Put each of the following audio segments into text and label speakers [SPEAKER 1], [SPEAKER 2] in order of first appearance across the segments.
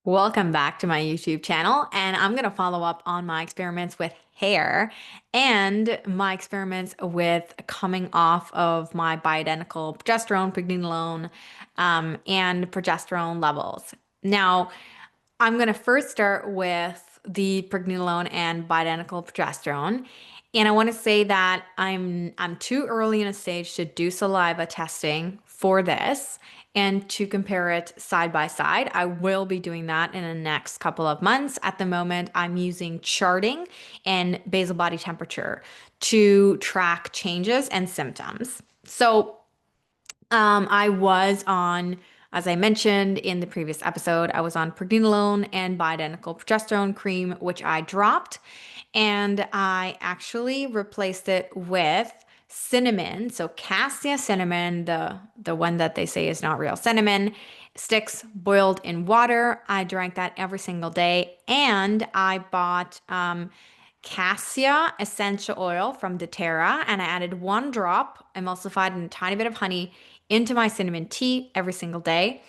[SPEAKER 1] Welcome back to my YouTube channel, and I'm going to follow up on my experiments with hair and my experiments with coming off of my bioidentical progesterone, pregnenolone, and progesterone levels. Now, I'm going to first start with the pregnenolone and bioidentical progesterone. And I want to say that I'm too early in a stage to do saliva testing for this and to compare it side by side. I will be doing that in the next couple of months. At the moment, I'm using charting and basal body temperature to track changes and symptoms. I was on, as I mentioned in the previous episode, I was on pregnenolone and bioidentical progesterone cream, which I dropped, and I actually replaced it with cinnamon. So cassia cinnamon, the one that they say is not real cinnamon, sticks boiled in water. I drank that every single day, and I bought cassia essential oil from Doterra, and I added 1 drop emulsified in a tiny bit of honey into my cinnamon tea every single day.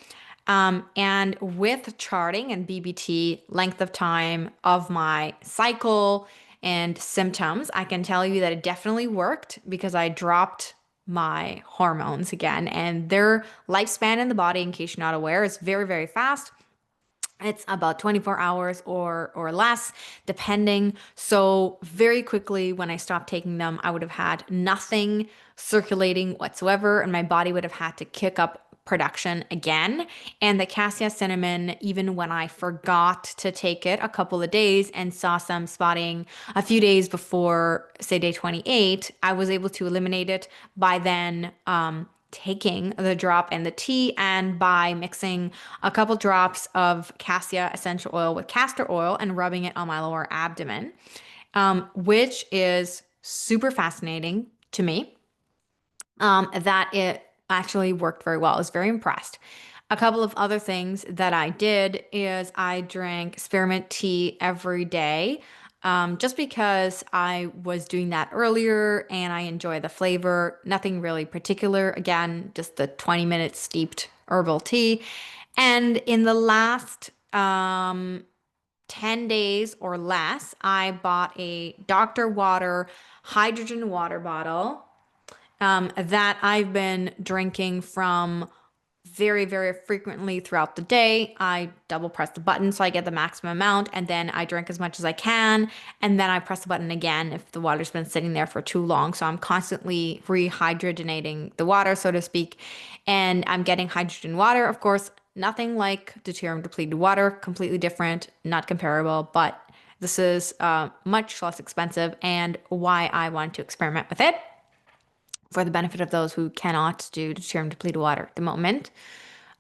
[SPEAKER 1] And with charting and BBT length of time of my cycle and symptoms, I can tell you that it definitely worked because I dropped my hormones again, and their lifespan in the body, in case you're not aware, is very, very fast. It's about 24 hours or less, depending. So very quickly, when I stopped taking them, I would have had nothing circulating whatsoever, and my body would have had to kick up production again. And the cassia cinnamon, even when I forgot to take it a couple of days and saw some spotting a few days before, say, day 28, I was able to eliminate it by then taking the drop and the tea, and by mixing a couple drops of cassia essential oil with castor oil and rubbing it on my lower abdomen, which is super fascinating to me, that it actually worked very well. I was very impressed. A couple of other things that I did is I drank spearmint tea every day, just because I was doing that earlier and I enjoy the flavor. Nothing really particular. Again, just the 20-minute steeped herbal tea. And in the last 10 days or less, I bought a Dr. Water hydrogen water bottle that I've been drinking from very, very frequently throughout the day. I double press the button so I get the maximum amount, and then I drink as much as I can, and then I press the button again if the water's been sitting there for too long. So I'm constantly rehydrogenating the water, so to speak, and I'm getting hydrogen water, of course. Nothing like deuterium depleted water, completely different, not comparable, but this is much less expensive, and why I want to experiment with it for the benefit of those who cannot do deuterium depleted water at the moment.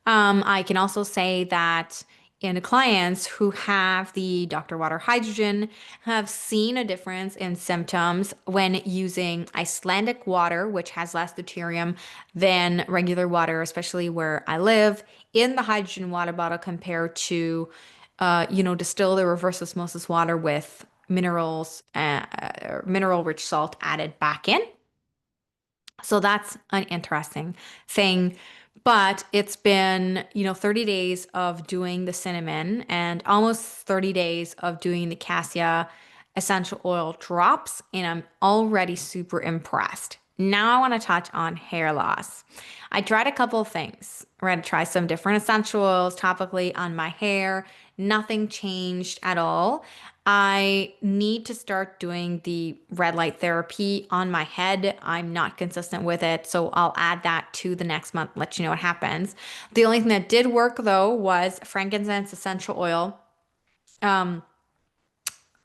[SPEAKER 1] I can also say that in clients who have the Dr. Water Hydrogen have seen a difference in symptoms when using Icelandic water, which has less deuterium than regular water, especially where I live, in the hydrogen water bottle compared to, distilled or reverse osmosis water with minerals, mineral rich salt added back in. So that's an interesting thing. But it's been, 30 days of doing the cinnamon and almost 30 days of doing the cassia essential oil drops, and I'm already super impressed. Now I want to touch on hair loss. I tried a couple of things. I had to try some different essential oils topically on my hair. Nothing changed at all. I need to start doing the red light therapy on my head. I'm not consistent with it, so I'll add that to the next month, let you know what happens. The only thing that did work though was frankincense essential oil. Um,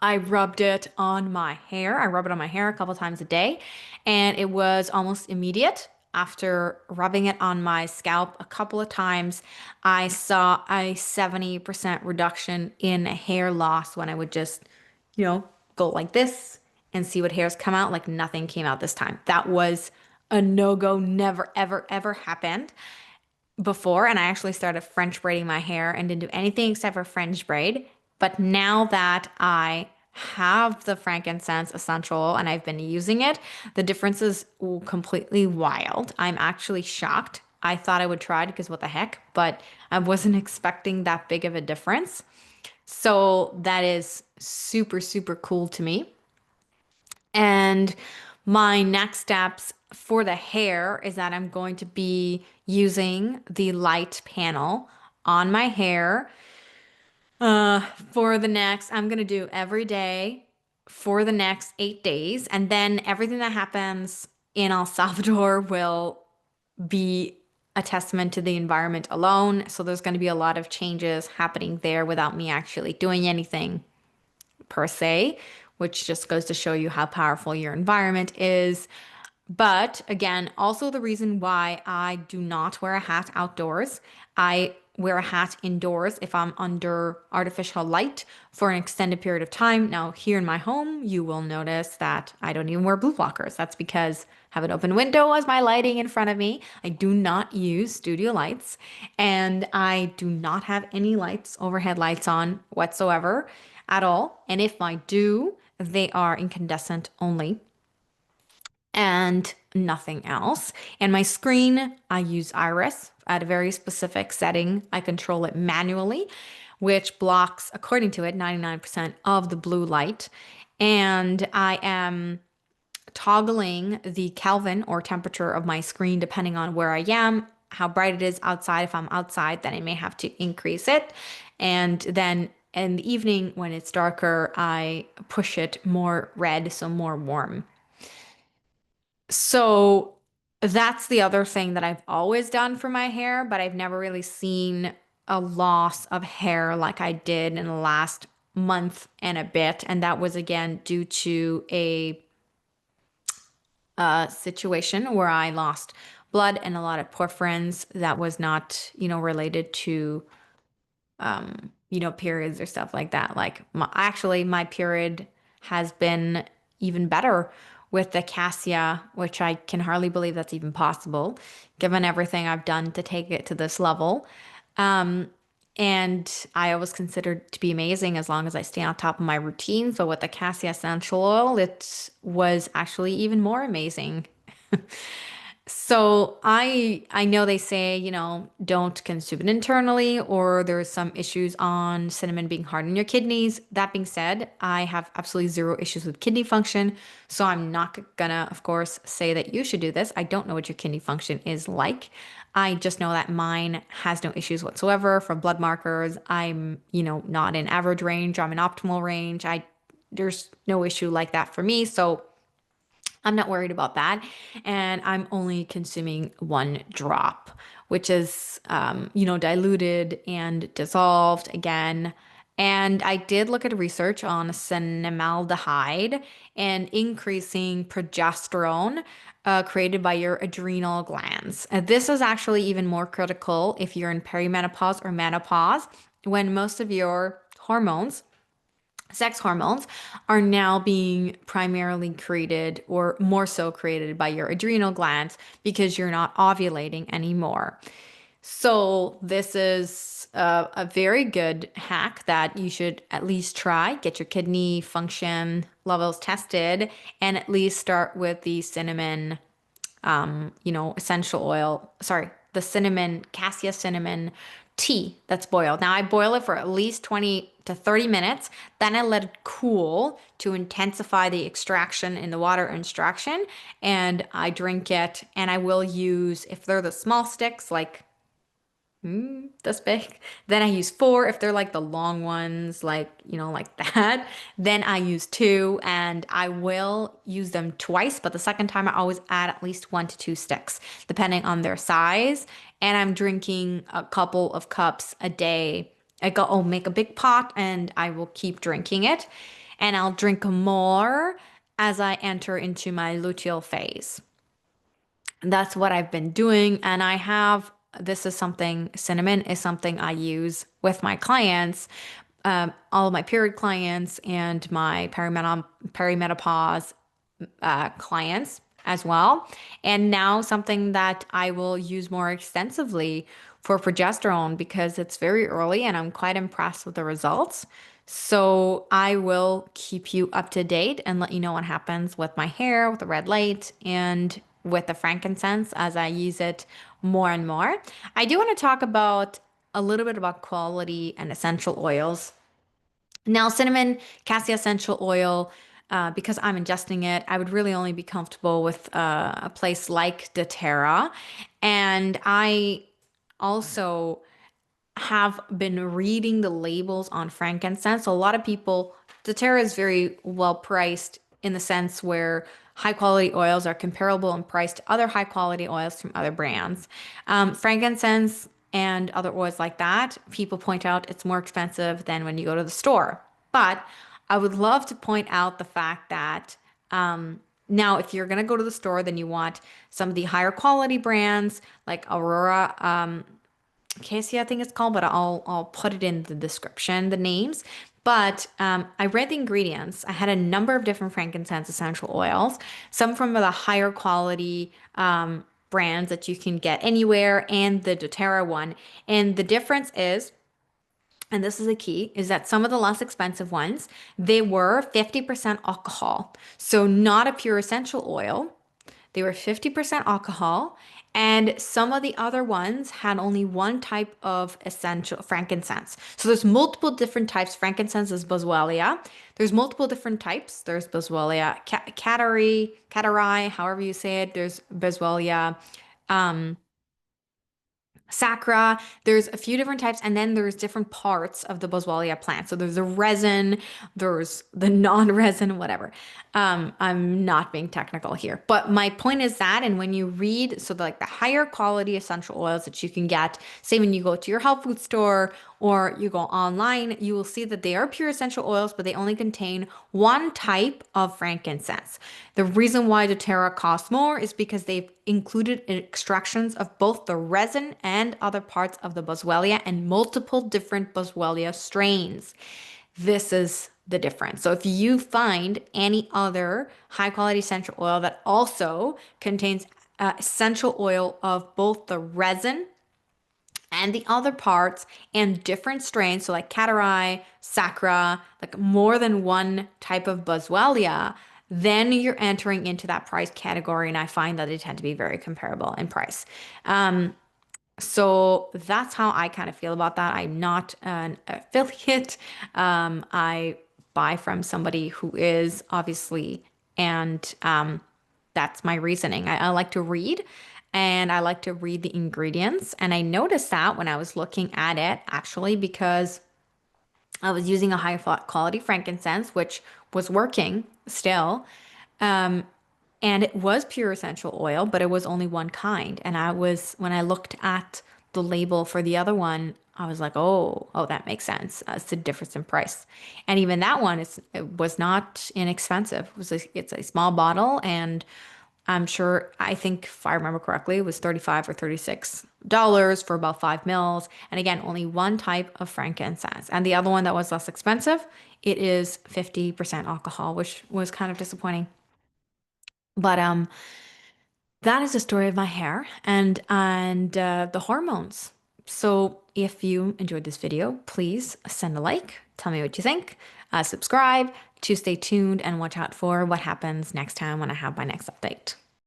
[SPEAKER 1] I rubbed it on my hair. I rub it on my hair a couple times a day, and it was almost immediate. After rubbing it on my scalp a couple of times, I saw a 70% reduction in hair loss when I would just, go like this and see what hairs come out. Like nothing came out this time. That was a no-go. Never, ever, ever happened before. And I actually started French braiding my hair and didn't do anything except for French braid. But now that I have the frankincense essential and I've been using it, the difference is completely wild. I'm actually shocked I thought I would try it because what the heck, but I wasn't expecting that big of a difference. So that is super, super cool to me. And my next steps for the hair is that I'm going to be using the light panel on my hair for the next, I'm gonna do every day for the next 8 days, and then everything that happens in El Salvador will be a testament to the environment alone. So there's going to be a lot of changes happening there without me actually doing anything per se, which just goes to show you how powerful your environment is. But again, also the reason why I do not wear a hat outdoors, I wear a hat indoors if I'm under artificial light for an extended period of time. Now, here in my home, you will notice that I don't even wear blue blockers. That's because I have an open window as my lighting in front of me. I do not use studio lights, and I do not have any lights, overhead lights on whatsoever at all. And if I do, they are incandescent only and nothing else. And my screen, I use Iris at a very specific setting. I control it manually, which blocks, according to it, 99% of the blue light. And I am toggling the Kelvin or temperature of my screen depending on where I am, how bright it is outside. If I'm outside, then I may have to increase it. And then in the evening, when it's darker, I push it more red, so more warm. So that's the other thing that I've always done for my hair, but I've never really seen a loss of hair like I did in the last month and a bit. And that was again due to a situation where I lost blood and a lot of porphyrins that was not, related to periods or stuff like that. Like actually my period has been even better with the cassia, which I can hardly believe that's even possible, given everything I've done to take it to this level. Um, and I always considered to be amazing as long as I stay on top of my routine. So with the cassia essential oil, it was actually even more amazing. So I know they say, don't consume it internally or there's some issues on cinnamon being hard on your kidneys. That being said, I have absolutely zero issues with kidney function, so I'm not gonna, of course, say that you should do this. I don't know what your kidney function is like. I just know that mine has no issues whatsoever. For blood markers, I'm, not in average range, I'm in optimal range. There's no issue like that for me. So I'm not worried about that. And I'm only consuming 1 drop, which is, diluted and dissolved again. And I did look at research on cinnamaldehyde and increasing progesterone created by your adrenal glands. And this is actually even more critical if you're in perimenopause or menopause, when most of your hormones, sex hormones, are now being primarily created or more so created by your adrenal glands because you're not ovulating anymore. So this is a very good hack that you should at least try. Get your kidney function levels tested and at least start with the cinnamon essential oil, sorry, the cinnamon, cassia cinnamon tea that's boiled. Now I boil it for at least 20 to 30 minutes. Then I let it cool to intensify the extraction in the water extraction. And I drink it and I will use, if they're the small sticks, like this big. Then I use 4 if they're like the long ones, like, like that. Then I use 2 and I will use them twice, but the second time I always add at least 1 to 2 sticks, depending on their size. And I'm drinking a couple of cups a day. I'll make a big pot and I will keep drinking it. And I'll drink more as I enter into my luteal phase. That's what I've been doing. And cinnamon is something I use with my clients, all of my period clients and my perimenopause clients as well. And now something that I will use more extensively for progesterone because it's very early and I'm quite impressed with the results. So I will keep you up to date and let you know what happens with my hair, with the red light, and with the frankincense as I use it more and more. I do want to talk about a little bit about quality and essential oils. Now, cinnamon, cassia essential oil, because I'm ingesting it, I would really only be comfortable with a place like Doterra. And I also have been reading the labels on frankincense. So a lot of people, doTERRA is very well priced in the sense where high quality oils are comparable in price to other high quality oils from other brands. Frankincense and other oils like that, people point out it's more expensive than when you go to the store. But I would love to point out the fact that now, if you're going to go to the store, then you want some of the higher quality brands like Aurora, Casey, I think it's called, but I'll put it in the description, the names. But I read the ingredients. I had a number of different frankincense essential oils, some from the higher quality brands that you can get anywhere, and the doTERRA one. And the difference is, and this is a key, is that some of the less expensive ones, they were 50% alcohol. So not a pure essential oil. They were 50% alcohol, and some of the other ones had only one type of essential frankincense. So there's multiple different types. Frankincense is boswelia. There's multiple different types. There's boswelia catari, however you say it. There's boswelia sacra. There's a few different types, and then there's different parts of the boswellia plant. So there's the resin, there's the non-resin, whatever. I'm not being technical here, but my point is that, and when you read, so like the higher quality essential oils that you can get, say when you go to your health food store or you go online, you will see that they are pure essential oils, but they only contain one type of frankincense. The reason why doTERRA costs more is because they've included extractions of both the resin and other parts of the boswellia and multiple different boswellia strains. This is the difference. So if you find any other high quality essential oil that also contains essential oil of both the resin and the other parts and different strains, so like catari, sacra, like more than one type of boswellia, then you're entering into that price category, and I find that they tend to be very comparable in price. So that's how I kind of feel about that. I'm not an affiliate. I buy from somebody who is obviously, and that's my reasoning. I like to read and I like to read the ingredients. And I noticed that when I was looking at it, actually, because I was using a high quality frankincense, which was working still. Um, and it was pure essential oil, but it was only one kind. And when I looked at the label for the other one, I was like, oh, that makes sense. It's the difference in price. And even that one it was not inexpensive. It's a small bottle, and I'm sure, I think if I remember correctly, it was 35 or $36 for about 5 mils. And again, only one type of frankincense. And the other one that was less expensive, it is 50% alcohol, which was kind of disappointing. But that is the story of my hair and the hormones. So if you enjoyed this video, please send a like, tell me what you think, subscribe to stay tuned and watch out for what happens next time when I have my next update.